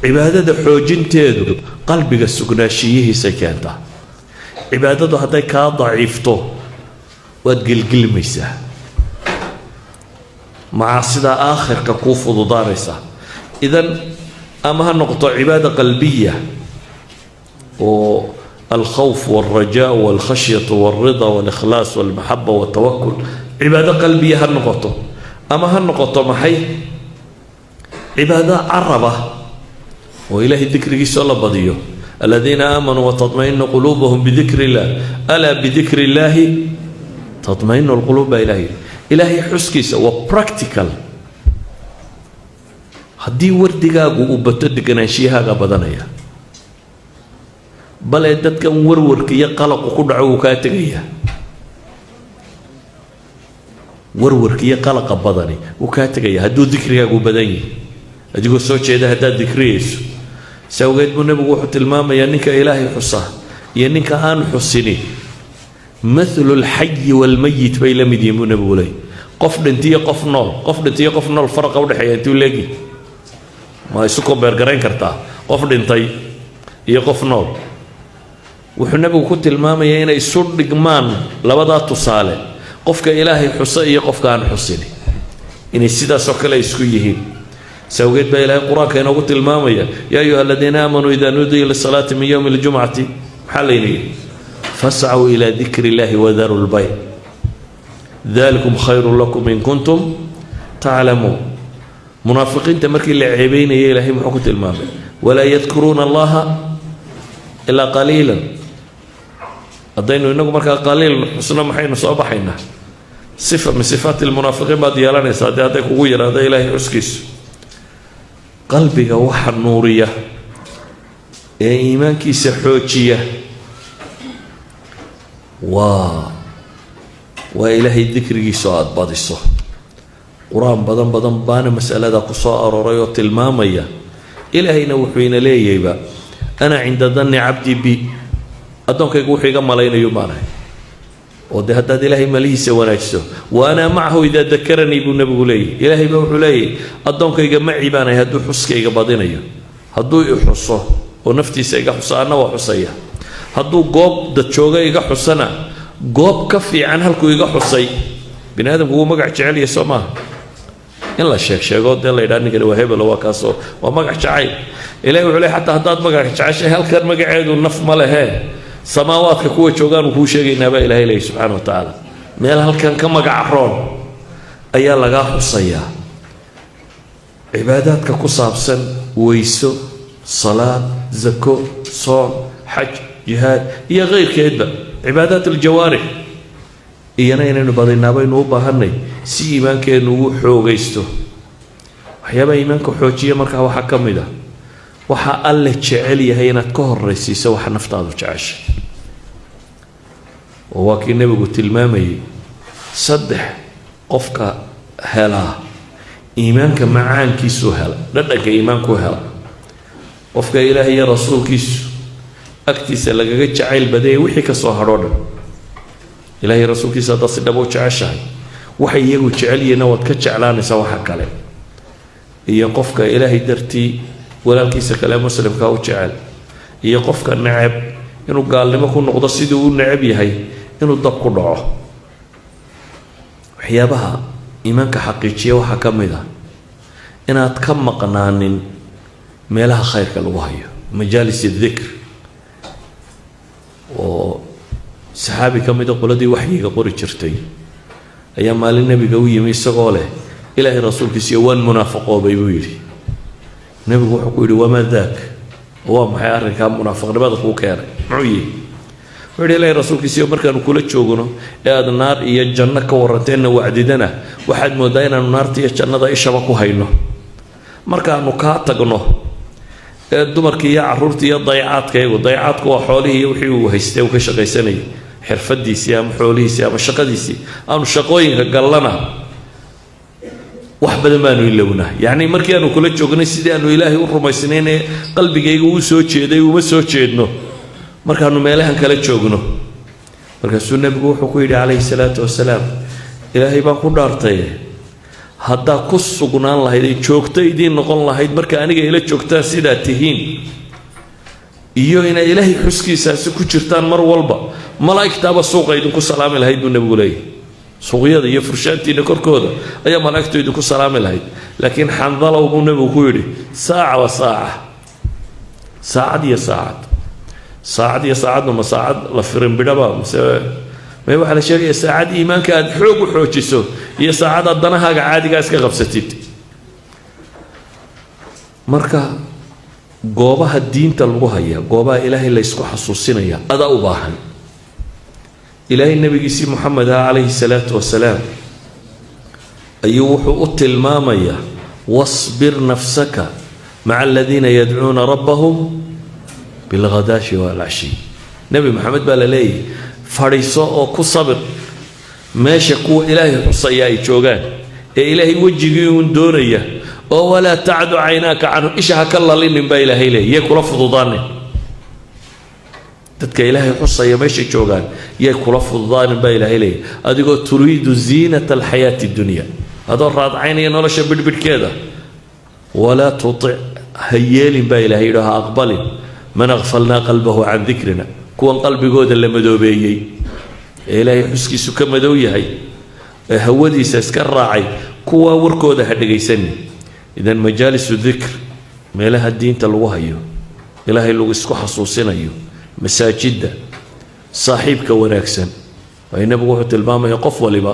عبادة حوجين تيدو قلبك السكناشيه سكانتا عبادته هذا كضعيفته وتقلقل ميسه مع صدا آخر ككوف ضدارسة إذن أما هالنقطة عبادة قلبية والخوف والرجاء والخشية والرضا والإخلاص والمحبة والتوكل عبادة قلبية هالنقطة أما هالنقطة محي عبادة عربة وإلهي الذكر صلى بديه الذين آمنوا وتطمئن قلوبهم بذكر الله ألا بذكر الله تطمئن القلوب إلهي حسكيس وبراكتيكال هدي وردقاق وبتدقنا شيها بدنيا بل يددك ورورك يقلق قدعو كاتقيا ورورك يقلق بدني وكاتقيا هدو ذكرياق بدني أجيكو سوتش إذا هدا ذكريس سوغيت من نبي وحط الماما ينك إلهي حصة ينك آن حسني مثل الحي والميت بين مديمون بولي قف دنتي قف نول قف دنتي قف نول فرق أود حياتي ولاقي ما يسوق برجرين كرتا قف دنتي يقف نول وحنا بوكت الماما ينا يسود جمان لبضع تصالح قف كإلهي حصي قف كان حسني إن السيدة سكلا يسكيه سويت بإلهي القرآن كأنه قلت الماما يا أيها الذين آمنوا إذا نودي للصلاة من يوم الجمعة حليني فاسعوا إلى ذكر الله وذروا البيع ذلكم خير لكم إن كنتم تعلمون منافقين تمركي اللاعبين يا إلهي محكمة المام ولا يذكرون الله إلا قليلا الدين إنكم مركا قليل حسنا محين صباحنا صفة من صفات المنافقين بعد يلاني صادقك وغير هذا إلهي أسكيس قلبك وحى النورية إيمانك سحوتية وإلهي الذكر سؤال بعض الصح قرآن بدن بان مسألة قصاء رأيوت المامية إلهي نوحين لي يبا أنا عند ظن عبدي بي أدونك يقول حقا ملايين يومانه وده هداد إلهي مليه سواناجسه وأنا معه إذا ذكرني بالنبي لي إلهي بوحو لي أدونك يقول معي بانا هدو حسك يقول بادين هدو يحصه ونفتي سيقى حصة أنا وحصيه هدو قوب دتشوغا يقى حسنا قوب كفي عن هالكو يقى حصي بني آدم هو مقع جعل يسوما إلا الشيخ شيخوت يلا يداني كده وهيب لو كاسو ومقع جعل إلهي وعليه حتى هداد مقع جعل شيء هل كان مقع عيد والنف ماله سماوات كقوة شوغان وهو شيء نبا إلهي لي سبحانه وتعالى ميل هل كان كمقع عرون أيا لقى حصيا عبادات كقصاب سن ويسو صلاة زكو صوم حج جهاد هي غير كذا عبادات الجوارح إيانا إنه بدينا بينه بهرني سي إيمان كأنه حوجيسته وحيابا إيمانك حوجية مركها وحكم ده وحقل تشعلي هينا تكهر رئيسي سوى حنفتاض وتعاش وواكي النبي قلت المامي صدح قفك هلا إيمانك معان كيسو هلا ردك إيمانك هلا قفك إلهي رسول كيسو أكتس لقى جعل بدأ وحي كصهرنا إلهي رسول كيسا تصل دبو تعشى وحي يقول جعلي نوت كجعلان سوا حكله يقفك إلهي درتي ولا كيسا كلام مسلم كاو جعل يقفك النعب إنه قال لما كنا نقضى سيدو النعب يهي إنه الضبق ضعه وحيابها إيمانك حقيقية وحكم ذا إنها تكم قنان ميلها خير كالوهي مجالس الذكر وصحابي كم يقول لدي وحي قوري جرتي أيام مال النبي قوي ميسقوله إلهي رسول كسيوان منافقه بيبويلي النبي يقول وما ذاك هو محيار كان منافق لماذا هو كان معي ويقول إلهي رسول كسيوان مركان كل تشوقنا يا النار يا الجنة كورتين وعددنا واحد مدينا النار تي الجنة ذا إيشبكو هينه مركان نكاتقنه dumarkii iyo caruurtii iyo dayacaadkaygu dayacaadku waa xoolihii wixii uu haystay uu ka shaqaysanayay xirfadiisii ama xoolihiisii ama shaqadiisii aanu shaqooyinka gallana wax badan baanu ilowna yani markii aanu kula joognay sidii aanu ilaahay u rumaysnaynay qalbigayga uu soo jeeday uma soo jeedno markaanu meelahan kala joogno markaasuu nabigu wuxuu ku yidhi calayhi salaatu wasalaam ilaahay baan ku dhaartay haddaa ku sugnaan lahayd ay joogto idiin noqon lahayd marka aniga ila joogtaan sidaa tihiin iyo inay ilaahay xuskiisaasi ku jirtaan mar walba malaa'igtaaba suuqa idinku salaami lahayd buu nebigu leeyahay suuqyada iyo furshaantiina korkooda ayaa malaa'igtu idinku salaami lahayd laakiin xandalow buu nebigu ku yidhi saaca wa saaca saacad iyo saacad saacad iyo saacadna ma saacad la firin bidhaba mise may waxaa la sheegaya saacad iimaanka aad xoog u xoojiso iyo saacad aad danahaaga caadigaa iska qabsatid marka goobaha diinta lagu haya goobaha ilaahay la isku xasuusinaya adaa u baahan ilaahay nabigiisii maxamed calayhi salaatu wasalaam ayuu wuxuu u tilmaamayaa wasbir nafsaka maca aladiina yadcuuna rabbahum bilghadaashi waalcashi nebi maxamed baa la leeyahay fadhiiso oo ku sabir meesha kuwa ilaahay xusaya ay joogaan ee ilaahay wejigii uun doonaya oo walaa tacdu caynaaka canhu isha ha ka lalinin baa ilaahay leeyahy yay kula fududaanin dadka ilaahay xusaya meesha joogaan yay kula fududaanin baa ilaahay leeyahy adigoo turiidu ziinata alxayaati dunya adoo raadcaynaya nolosha bidhbidhkeeda walaa tutic ha yeelin baa ilaahay yidhi ha aqbalin man aqfalnaa qalbahu can dikrina kuwan qalbigooda la madoobeeyey ee ilaahay xuskiisu ka madow yahay ee hawadiisa iska raacay kuwa warkooda ha dhegaysanin idan majaalisu dikr meelaha diinta lagu hayo ilaahay lagu isku xasuusinayo masaajidda saaxiibka wanaagsan waa nebigu wuxuu tilmaamaya qof waliba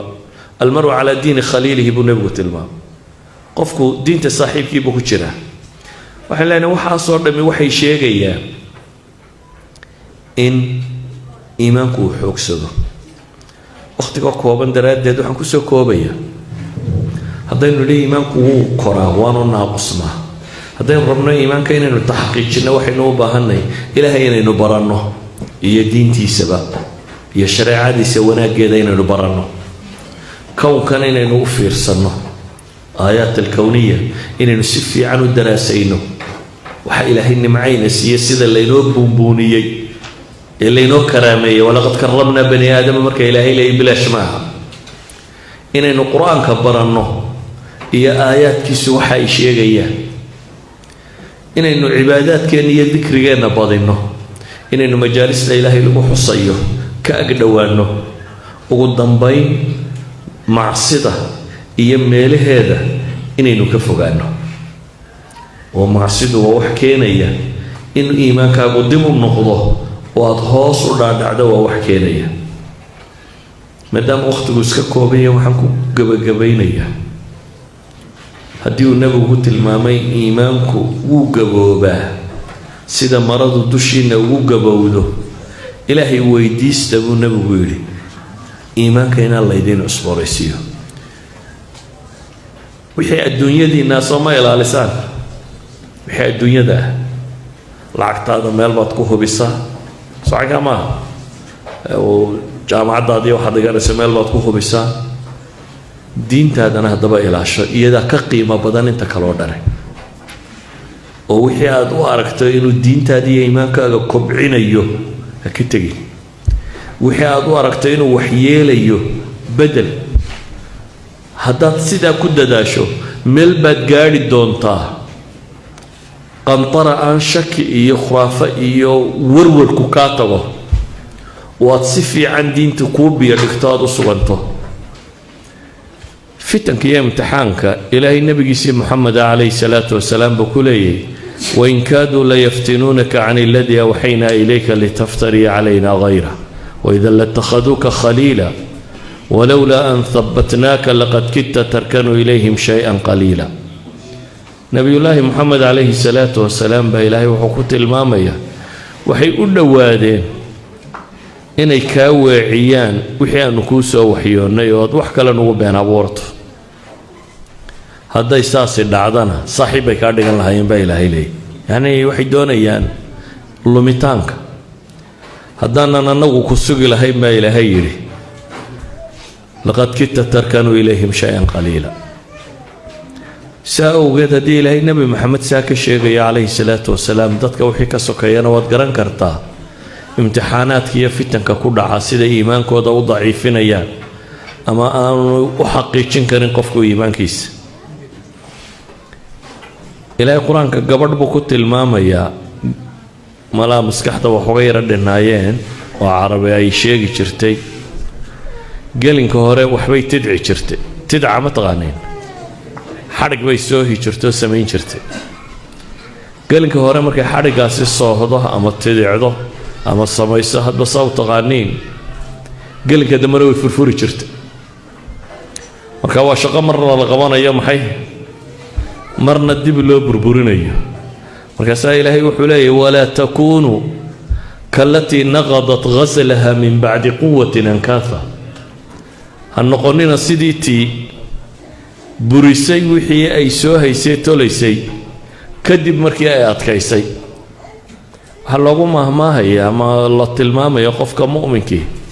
almaru calaa diini khaliilihi buu nebigu tilmaamay qofku diinta saaxiibkiibuu ku jiraa waxaan leenahay waxaasoo dhammi waxay sheegayaan in iimaanku uu xoogsado wakhtiga kooban daraaddeed waxaan kusoo koobayaa haddaynu nidhi iimaanku wuu koraa waanu naaqusnaa haddaynu rabno iimaanka inaynu taxqiijinno waxaynu u baahanay ilaahay inaynu baranno iyo diintiisaba iyo shareecadiisa wanaaggeeda inaynu baranno kownkan inaynu u fiirsanno aayaat alkowniya inaynu si fiican u daraasayno waxa ilaahay nimcayna siiye sida laynoo buunbuuniyey ee laynoo karaameeyey walaqad karamnaa bani aadama marka ilaahay leeyay bilaash maaha inaynu qur-aanka baranno iyo aayaadkiisu waxa ay sheegayaan inaynu cibaadaadkeenna iyo dikrigeenna badinno inaynu majaalista ilaahay lagu xusayo ka agdhowaanno ugu dambayn macsida iyo meelaheeda inaynu ka fogaanno oo macsidu waa wax keenaya in iimaankaagu dib u noqdo oo aada hoos u dhaadhacdo waa wax keenaya maadaama wakhtigu iska koobanya waxaan ku gabagabaynayaa haddii uu nebigu tilmaamay iimaanku wuu gaboobaa sida maradu dushiina ugu gabowdo ilaahay weydiista buu nebigu yidhi iimaanka inaan laydiin cusbooraysiiyo wixii adduunyadiinaa sooma ilaalisaan wixii adduunyada ah lacagtaada meel baad ku hubisaa socankaa maaha jaamacaddaadii waxaad dhiganaysa meel baad ku hubisaa diintaadana haddaba ilaasho iyadaa ka qiimo badan inta kaloo dhane oo wixii aad u aragto inuu diintaada iyo iimaankaaga kobcinayo ha ka tegin wixii aad u aragto inuu waxyeelayo bedel haddaad sidaa ku dadaasho meel baad gaadhi doontaa qantara aan shaki iyo khuraafo iyo warwarku kaa tago oo aad si fiican diinta kuu biyo dhigto aada u suganto fitanka iyo imtixaanka ilaahay nabigiisii moxamed calayhi salaatu wasalaam buu ku leeyahay wain kaaduu layaftinuunaka can aladii awxaynaa ilayka litaftarii calayna hayra waida latakhaduuka khaliila walowlaa an habbatnaaka laqad kidta tarkanuu ilayhim shay-an qaliila nabiyullaahi moxamed calayhi salaatu wasalaam baa ilaahay wuxuu ku tilmaamayaa waxay u dhowaadeen inay kaa weeciyaan wixii aanu kuu soo waxyoonnay oo aad wax kale nugu been abuurto hadday saasi dhacdana saaxiib bay kaa dhigan lahaayeen baa ilaahay leeyay yacnii waxay doonayaan lumitaanka haddaanan annagu ku sugi lahayn baa ilaahay yidhi laqad kidta tarkanuu ilayhim shay-an qaliila saa awgeed haddii ilaahay nebi maxamed saa ka sheegaya calayhi salaatu wasalaam dadka wixii ka sokeeyana waad garan kartaa imtixaanaadka iyo fitanka ku dhaca sida iimaankooda u daciifinayaan ama aanu u xaqiijin karin qofku iimaankiisa إلهي قرآن كقبر بكت الماما يا ملا مسكحة وحغير الدنايين وعربي أي شيء شرتي قالين كهوري وحبي تدعي شرتي تدعى متغانين حرق بيسوهي شرتو سمين شرتي قالين كهوري مركي حرق أسي الصوهده أما تدعي أما الصميسة هاد بصوت غانين قالين كده مروي فرفوري شرتي marka waa shaqo marna la qabanayo maxay marna dib loo burburinayo marka saa ilaahay wuxuu leeyahay wala takunu kallati naqadat ghazlaha min ba'di quwwatin ankatha hanqonina siditi burisay wixii ay soo haysay toleysay kadib markii ay adkaysay waxa lagu mahmaahaya ama la tilmaamayo qofka mu'minkii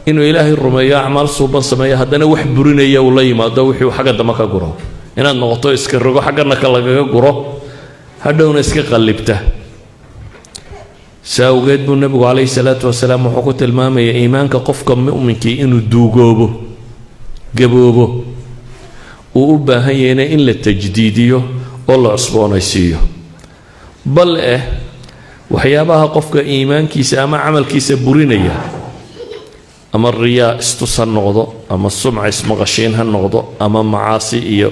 إنه إلهي الرمية أعمال صوبا سمية هذا وح برينيا ولا يماده وحي وحاجة دمك جرا إن النقطة إسكرجو حاجة نكلا جرا هذا ونسك قلبته سأوجد بالنبي عليه الصلاة والسلام وحقت المام يا إيمانك قفك مؤمنك إنه دوجوبه جبوبه وأبا هينا إلا التجديدية والله عصبان يسيه بل وحيابها قفك إيمانك سامع عمل كيس برينيا أما الرياء استوصى النغضة أما السمع اسم غشينها النغضة أما معاصي إيو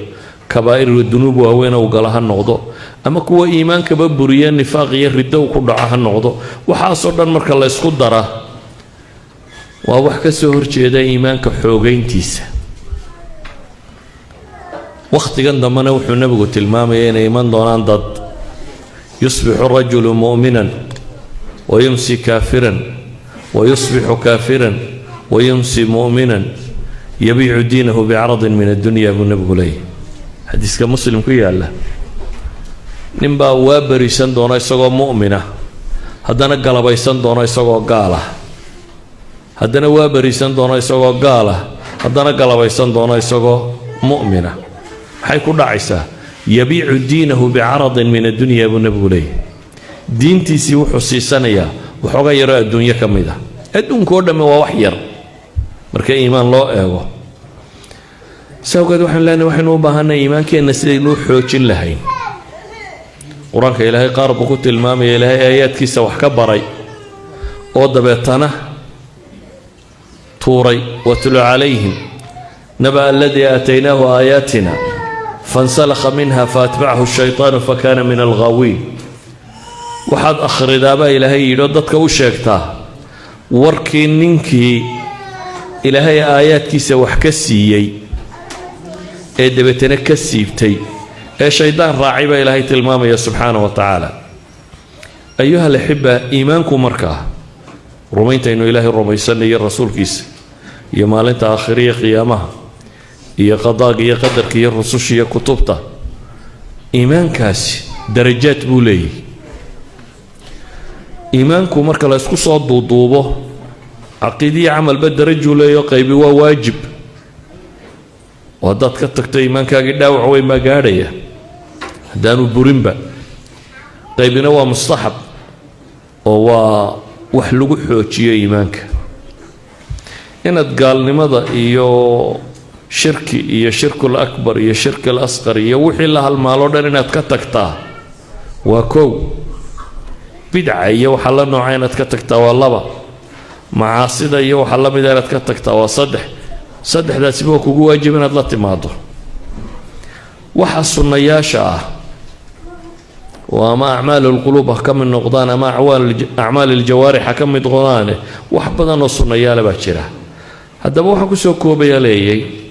كبائر الذنوب وهوين وقالها النغضة أما كوا إيمان كباب برياء نفاق يرده وقدعها النغضة وحاصر المركة الله يسخد داره ووحكا سهر جيدا إيمان كحوغين تيسا وقت قند ما نوحو نبغو تلمامين إيمان دونان ضد يصبح الرجل مؤمنا ويمسي كافرا ويصبح كافرا ويمسي مؤمنا يبيع دينه بعرض من الدنيا بالنبي عليه حديث كمسلم كي الله نبا وابري سندونا يسوع مؤمنة هدنا قلبا يسندونا يسوع قاله هدنا وابري سندونا يسوع قاله هدنا قلبا يسندونا يسوع مؤمنة حيكون عيسى يبيع دينه بعرض من الدنيا بالنبي عليه دينتي سيو حسيسانيا وحوغا يرى الدنيا كميدة الدنيا كوردا ما وحير مركا إيمان الله إيغو سوقد وحن لنا وحن وباهنا إيمان كأن سيدنو حوشين لهين قرانك إلهي قارب وكت المام إلهي آيات كيسا وحكا بري ودبتنا توري وتلو عليهم نبأ الذي آتيناه آياتنا فانسلخ منها فأتبعه الشيطان فكان من الغاوين waxaad akhridaaba ilaahay yidho dadka u sheegtaa warkii ninkii ilaahay aayaadkiisa wax ka siiyey ee dabeetana ka siibtay ee shaydaan raacay baa ilaahay tilmaamaya subxaanahu wa tacaala ayuha alxiba iimaanku markaa rumaynta inuu ilaahay rumaysanayo rasuulkiisa iyo maalinta aakhiriya qiyaamaha iyo qadaaga iyo qadarka iyo rususha iyo kutubta iimaankaasi darajaad buu leeyahay إيمانكم مركز لسكو صوت دوبه عقيدية عمل بدرجه لا يقيب واجب وهذا تكتك إيمانك قد وعوي ما قاريه دانو بوريمبا قيبنا هو مستحب هو وحلو حوتشي إيمانك هنا تقال لماذا إيو شركي إيو شرك الأكبر إيو شرك الأصغر إيو وحي لها المالو دانينا تكتكتا وكو بدعة iyo waxa la noocay inaad ka tagtaa waa laba macaasida iyo waxa la mid ah inaad ka tagtaa waa saddexdaasi baa kugu waajib inaad la timaado waxa sunnayaasha ah وما أعمال القلوب كم من نقضان أما أعمال الجوارح كم من نقضان وحبذا نصنا يا لبشرة هذا مو حكوا سوكوا بيالي